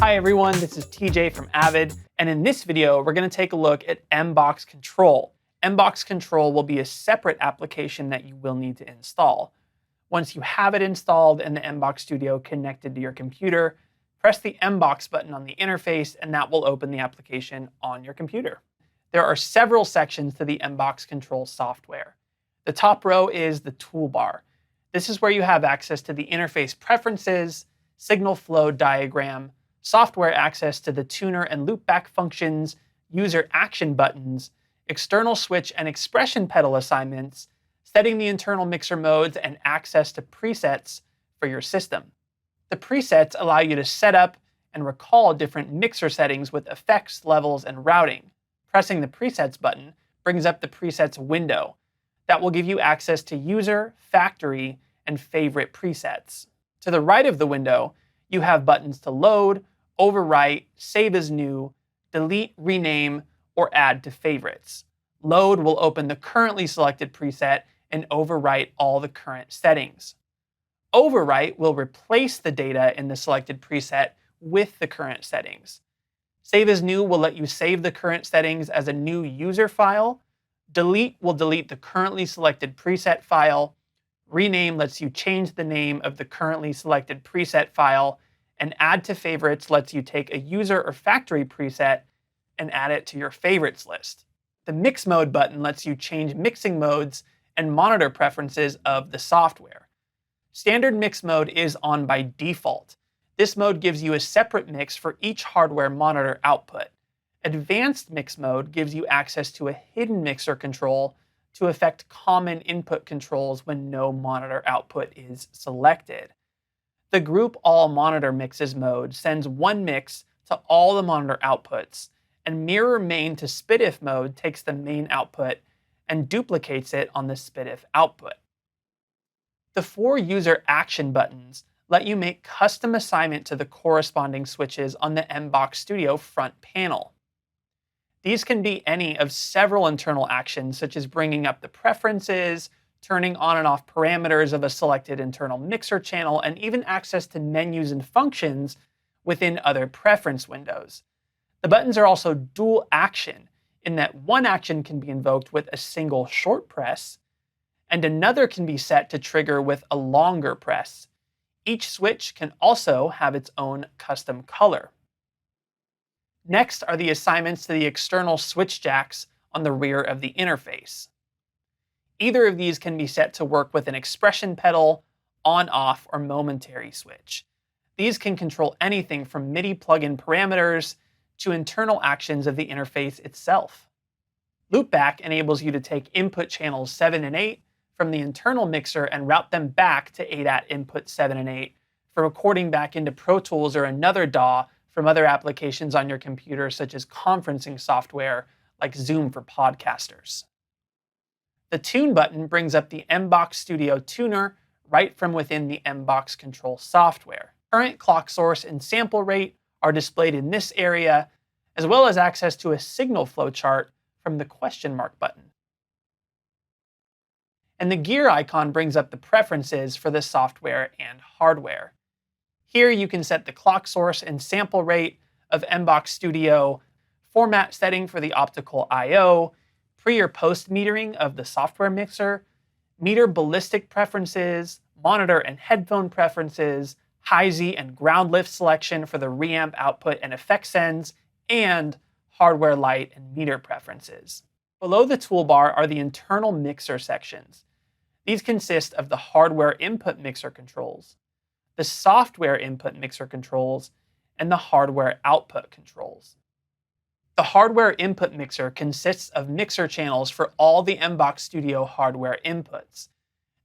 Hi everyone, this is TJ from Avid, and in this video, we're going to take a look at MBOX Control. MBOX Control will be a separate application that you will need to install. Once you have it installed and the MBOX Studio connected to your computer, press the MBOX button on the interface, and that will open the application on your computer. There are several sections to the MBOX Control software. The top row is the toolbar. This is where you have access to the interface preferences, signal flow diagram, software access to the tuner and loopback functions, user action buttons, external switch and expression pedal assignments, setting the internal mixer modes, and access to presets for your system. The presets allow you to set up and recall different mixer settings with effects, levels, and routing. Pressing the presets button brings up the presets window. That will give you access to user, factory, and favorite presets. To the right of the window, you have buttons to load, overwrite, save as new, delete, rename, or add to favorites. Load will open the currently selected preset and overwrite all the current settings. Overwrite will replace the data in the selected preset with the current settings. Save as new will let you save the current settings as a new user file. Delete will delete the currently selected preset file. Rename lets you change the name of the currently selected preset file. And add to favorites lets you take a user or factory preset and add it to your favorites list. The mix mode button lets you change mixing modes and monitor preferences of the software. Standard mix mode is on by default. This mode gives you a separate mix for each hardware monitor output. Advanced mix mode gives you access to a hidden mixer control to affect common input controls when no monitor output is selected. The Group All Monitor Mixes mode sends one mix to all the monitor outputs, and Mirror Main to SPDIF mode takes the main output and duplicates it on the SPDIF output. The 4 user action buttons let you make custom assignment to the corresponding switches on the MBOX Studio front panel. These can be any of several internal actions, such as bringing up the preferences, turning on and off parameters of a selected internal mixer channel, and even access to menus and functions within other preference windows. The buttons are also dual action, in that one action can be invoked with a single short press, and another can be set to trigger with a longer press. Each switch can also have its own custom color. Next are the assignments to the external switch jacks on the rear of the interface. Either of these can be set to work with an expression pedal, on-off, or momentary switch. These can control anything from MIDI plugin parameters to internal actions of the interface itself. Loopback enables you to take input channels 7 and 8 from the internal mixer and route them back to ADAT input 7 and 8 for recording back into Pro Tools or another DAW from other applications on your computer, such as conferencing software like Zoom for podcasters. The Tune button brings up the MBOX Studio tuner right from within the MBOX Control software. Current clock source and sample rate are displayed in this area, as well as access to a signal flow chart from the question mark button. And the gear icon brings up the preferences for the software and hardware. Here you can set the clock source and sample rate of MBOX Studio, format setting for the optical I/O, pre or post metering of the software mixer, meter ballistic preferences, monitor and headphone preferences, high Z and ground lift selection for the reamp output and effect sends, and hardware light and meter preferences. Below the toolbar are the internal mixer sections. These consist of the hardware input mixer controls, the software input mixer controls, and the hardware output controls. The hardware input mixer consists of mixer channels for all the MBOX Studio hardware inputs.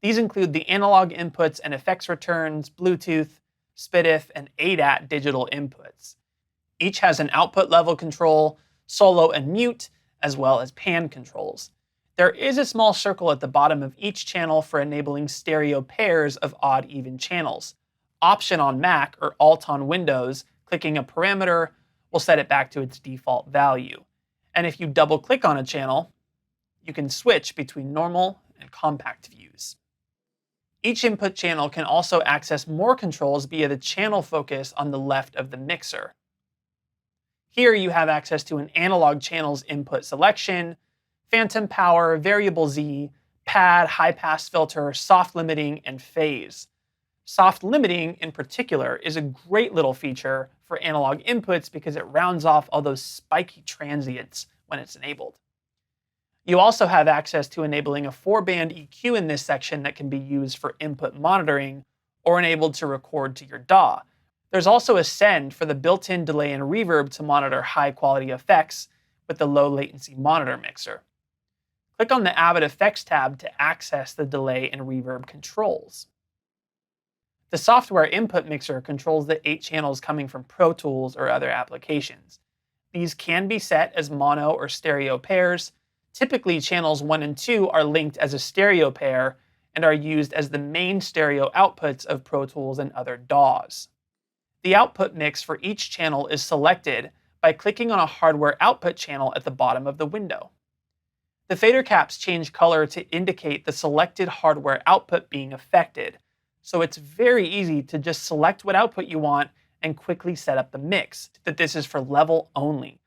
These include the analog inputs and effects returns, Bluetooth, SPDIF, and ADAT digital inputs. Each has an output level control, solo and mute, as well as pan controls. There is a small circle at the bottom of each channel for enabling stereo pairs of odd-even channels. Option on Mac or Alt on Windows, clicking a parameter will set it back to its default value. And if you double-click on a channel, you can switch between normal and compact views. Each input channel can also access more controls via the channel focus on the left of the mixer. Here you have access to an analog channel's input selection, phantom power, variable Z, pad, high-pass filter, soft limiting, and phase. Soft limiting, in particular, is a great little feature for analog inputs because it rounds off all those spiky transients when it's enabled. You also have access to enabling a 4-band EQ in this section that can be used for input monitoring or enabled to record to your DAW. There's also a send for the built-in delay and reverb to monitor high-quality effects with the low-latency monitor mixer. Click on the Avid Effects tab to access the delay and reverb controls. The software input mixer controls the 8 channels coming from Pro Tools or other applications. These can be set as mono or stereo pairs. Typically, channels 1 and 2 are linked as a stereo pair and are used as the main stereo outputs of Pro Tools and other DAWs. The output mix for each channel is selected by clicking on a hardware output channel at the bottom of the window. The fader caps change color to indicate the selected hardware output being affected, so it's very easy to just select what output you want and quickly set up the mix. That this is for level only.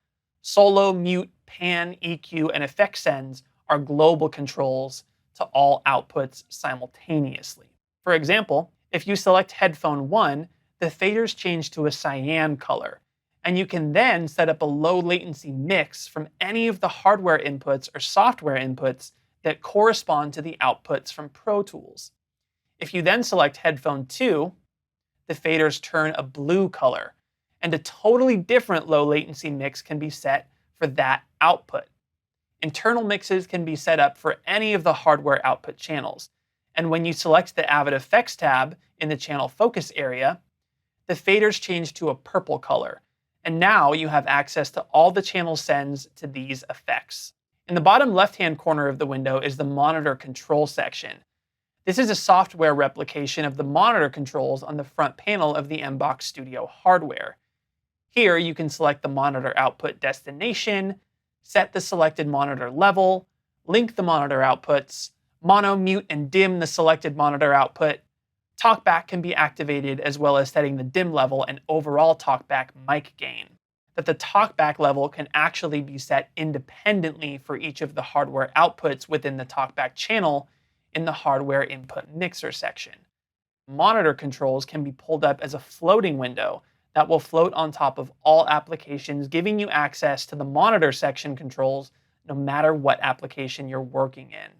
Solo, mute, pan, EQ, and effect sends are global controls to all outputs simultaneously. For example, if you select headphone 1, the faders change to a cyan color, and you can then set up a low latency mix from any of the hardware inputs or software inputs that correspond to the outputs from Pro Tools. If you then select headphone 2, the faders turn a blue color, and a totally different low latency mix can be set for that output. Internal mixes can be set up for any of the hardware output channels, and when you select the Avid Effects tab in the channel focus area, the faders change to a purple color, and now you have access to all the channel sends to these effects. In the bottom left-hand corner of the window is the monitor control section. This is a software replication of the monitor controls on the front panel of the MBOX Studio hardware. Here you can select the monitor output destination, set the selected monitor level, link the monitor outputs, mono, mute, and dim the selected monitor output. Talkback can be activated, as well as setting the dim level and overall talkback mic gain. That the talkback level can actually be set independently for each of the hardware outputs within the talkback channel in the hardware input mixer section. Monitor controls can be pulled up as a floating window that will float on top of all applications, giving you access to the monitor section controls no matter what application you're working in.